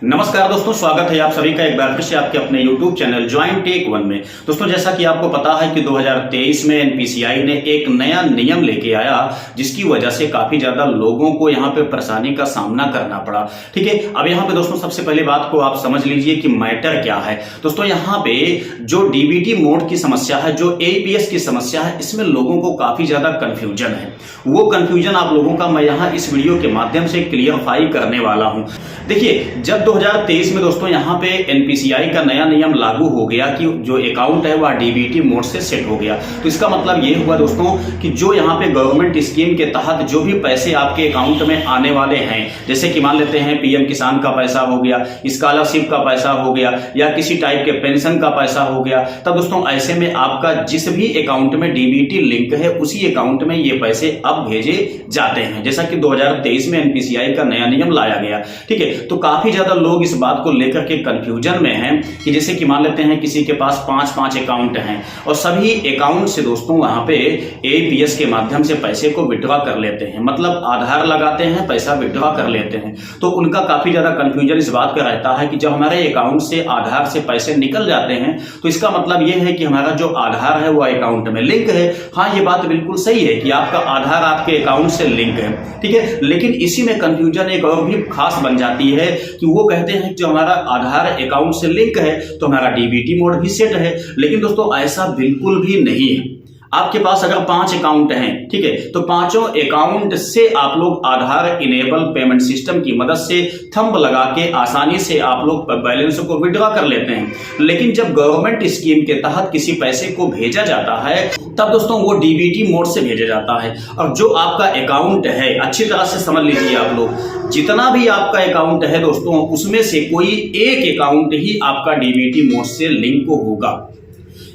नमस्कार दोस्तों, स्वागत है आप सभी का एक बार फिर से आपके अपने YouTube channel join tech one में। दोस्तों, जैसा कि आपको पता है कि 2023 में एनपीसीआई ने एक नया नियम लेके आया, जिसकी वजह से काफी ज्यादा लोगों को यहाँ पे परेशानी का सामना करना पड़ा। ठीक है, अब यहाँ पे दोस्तों सबसे पहले बात को आप समझ लीजिए कि मैटर क्या है। दोस्तों, यहाँ पे जो डीबीटी मोड की समस्या है, जो एपीएस की समस्या है, इसमें लोगों को काफी ज्यादा कंफ्यूजन है। वो कंफ्यूजन आप लोगों का मैं यहाँ इस वीडियो के माध्यम से क्लियरफाई करने वाला हूँ। देखिए, जब 2023 में दोस्तों यहाँ पे एनपीसीआई का नया नियम लागू हो गया कि जो अकाउंट है वह डीबीटी मोड से सेट हो गया, तो इसका मतलब ये हुआ दोस्तों कि जो यहाँ पे गवर्नमेंट स्कीम के तहत जो भी पैसे आपके अकाउंट में आने वाले हैं, जैसे कि मान लेते हैं पीएम किसान का पैसा हो गया, स्कॉलरशिप का पैसा हो गया, या किसी टाइप के पेंशन का पैसा हो गया, तब दोस्तों ऐसे में आपका जिस भी अकाउंट में डीबीटी लिंक है उसी अकाउंट में ये पैसे अब भेजे जाते हैं, जैसा कि 2023 में एनपीसीआई का नया नियम लाया गया। ठीक है, तो काफी ज्यादा लोग इस बात को लेकर के कंफ्यूजन में हैं कि जैसे कि मान लेते हैं किसी के पास पांच अकाउंट हैं और सभी अकाउंट से दोस्तों वहां पे एपीएस के माध्यम से पैसे को विड्रॉ कर लेते हैं, मतलब आधार लगाते हैं, पैसा विड्रॉ कर लेते हैं। तो उनका काफी ज्यादा कंफ्यूजन इस बात का रहता है कि जब हमारे अकाउंट से आधार से पैसे निकल जाते हैं तो इसका मतलब यह है कि हमारा जो आधार है वो अकाउंट में लिंक है। हाँ, ये बात बिल्कुल सही है कि आपका आधार आपके अकाउंट से लिंक है। ठीक है, लेकिन इसी में कंफ्यूजन एक और भी खास बन जाती है कि वो कहते हैं कि जो हमारा आधार अकाउंट से लिंक है तो हमारा डीबीटी मोड भी सेट है। लेकिन दोस्तों ऐसा बिल्कुल भी नहीं है। आपके पास अगर 5 अकाउंट हैं, ठीक है, तो पांचों अकाउंट से आप लोग आधार इनेबल पेमेंट सिस्टम की मदद से थंब लगा के आसानी से आप लोग बैलेंस को विड्रॉ कर लेते हैं। लेकिन जब गवर्नमेंट स्कीम के तहत किसी पैसे को भेजा जाता है तब दोस्तों वो डीबीटी मोड से भेजा जाता है। और जो आपका अकाउंट है, अच्छी तरह से समझ लीजिए आप लोग, जितना भी आपका अकाउंट है दोस्तों, उसमें से कोई एक अकाउंट ही आपका डीबीटी मोड से लिंक होगा।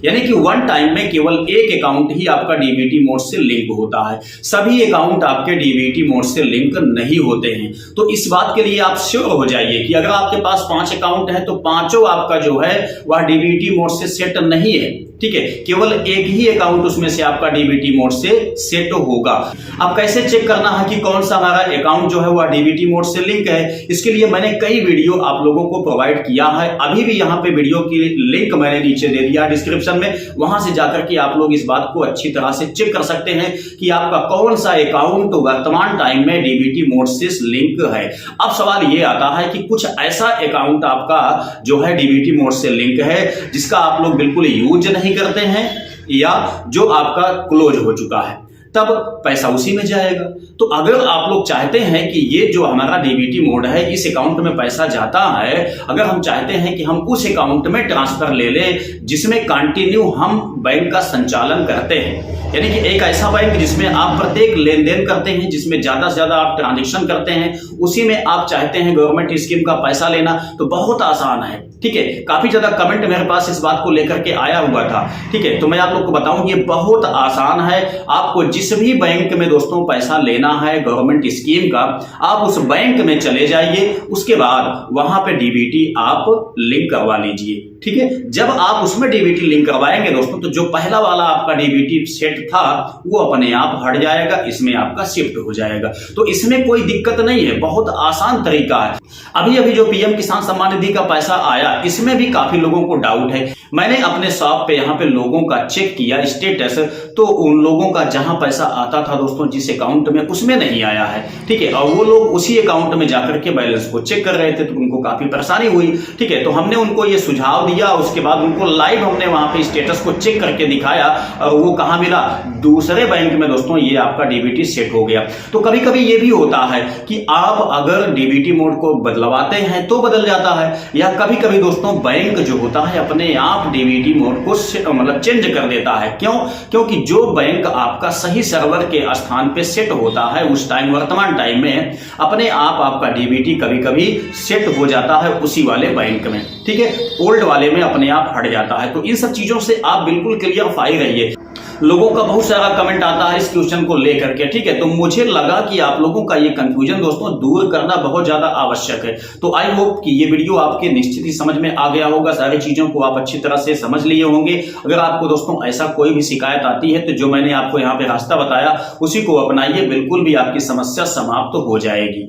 यानी कि वन टाइम में केवल एक अकाउंट ही आपका डीबीटी मोड से लिंक होता है, सभी अकाउंट आपके डीबीटी मोड से लिंक नहीं होते हैं। तो इस बात के लिए आप श्योर हो जाइए कि अगर आपके पास 5 अकाउंट है तो पांचों आपका जो है वह डीबीटी मोड से सेट नहीं है। ठीक है, केवल एक ही अकाउंट उसमें से आपका डीबीटी मोड से सेट होगा। अब कैसे चेक करना है कि कौन सा हमारा अकाउंट जो है वह डीबीटी मोड से लिंक है, इसके लिए मैंने कई वीडियो आप लोगों को प्रोवाइड किया है। अभी भी यहाँ पे वीडियो की लिंक मैंने नीचे दे दिया डिस्क्रिप्शन में, वहां से जाकर के आप लोग इस बात को अच्छी तरह से चेक कर सकते हैं कि आपका कौन सा अकाउंट वर्तमान टाइम में डीबीटी मोड से लिंक है। अब सवाल ये आता है कि कुछ ऐसा अकाउंट आपका जो है डीबीटी मोड से लिंक है जिसका आप लोग बिल्कुल यूज नहीं करते हैं, या जो आपका क्लोज हो चुका है, तब पैसा उसी में जाएगा। तो अगर आप लोग चाहते हैं कि ये जो हमारा डीबीटी मोड है, इस अकाउंट में पैसा जाता है, अगर हम चाहते हैं कि हम उस अकाउंट में ट्रांसफर ले लें जिसमें कंटिन्यू हम बैंक का संचालन करते हैं, यानी कि एक ऐसा बैंक जिसमें आप प्रत्येक लेन देन करते हैं, जिसमें ज्यादा से ज्यादा आप ट्रांजेक्शन करते हैं, उसी में आप चाहते हैं गवर्नमेंट स्कीम का पैसा लेना, तो बहुत आसान है। ठीक है, काफी ज्यादा कमेंट मेरे पास इस बात को लेकर के आया हुआ था। ठीक है, तो मैं आप लोग को बताऊं ये बहुत आसान है। आपको जिस भी बैंक में दोस्तों पैसा लेना है गवर्नमेंट स्कीम का, आप उस बैंक में चले जाइए, उसके बाद वहां पे डीबीटी आप लिंक करवा लीजिए। ठीक है, जब आप उसमें डीबीटी लिंक करवाएंगे दोस्तों, तो जो पहला वाला आपका डीबीटी सेट था वो अपने आप हट जाएगा, इसमें आपका शिफ्ट हो जाएगा। तो इसमें कोई दिक्कत नहीं है, बहुत आसान तरीका है। अभी अभी जो पीएम किसान सम्मान निधि का पैसा आया, इसमें भी काफी लोगों को डाउट है। मैंने अपने शॉप पे यहाँ पे लोगों का चेक किया स्टेटस, तो उन लोगों का जहां पैसा आता था दोस्तों जिस अकाउंट में, उसमें नहीं आया है। ठीक है, और वो लोग उसी अकाउंट में जाकर के बैलेंस को चेक कर रहे थे, तो उनको काफी परेशानी हुई। ठीक है, तो हमने उनको ये सुझाव दिया, उसके बाद उनको लाइव हमने वहां पे स्टेटस को चेक करके दिखाया, और वो कहां मिला, दूसरे बैंक में दोस्तों ये आपका डीबीटी सेट हो गया। तो कभी कभी ये भी होता है कि आप अगर डीबीटी मोड को बदलवाते हैं तो बदल जाता है, या कभी कभी दोस्तों बैंक जो होता है अपने आप डीबीटी मोड को मतलब चेंज कर देता है। क्यों? क्योंकि जो बैंक आपका सही सर्वर के स्थान पे सेट होता है उस टाइम, वर्तमान टाइम में अपने आप आपका डीबीटी कभी कभी सेट हो जाता है उसी वाले बैंक में। ठीक है, ओल्ड वाले में अपने आप हट जाता है। तो इन सब चीजों से आप बिल्कुल क्लियरफाई रहिए। लोगों का बहुत सारा कमेंट आता है इस क्वेश्चन को लेकर के। ठीक है, तो मुझे लगा कि आप लोगों का ये कंफ्यूजन दोस्तों दूर करना बहुत ज्यादा आवश्यक है। तो आई होप कि ये वीडियो आपके निश्चित ही समझ में आ गया होगा, सारी चीजों को आप अच्छी तरह से समझ लिए होंगे। अगर आपको दोस्तों ऐसा कोई भी शिकायत आती है तो जो मैंने आपको यहाँ पे रास्ता बताया उसी को अपनाइए, बिल्कुल भी आपकी समस्या समाप्त हो जाएगी।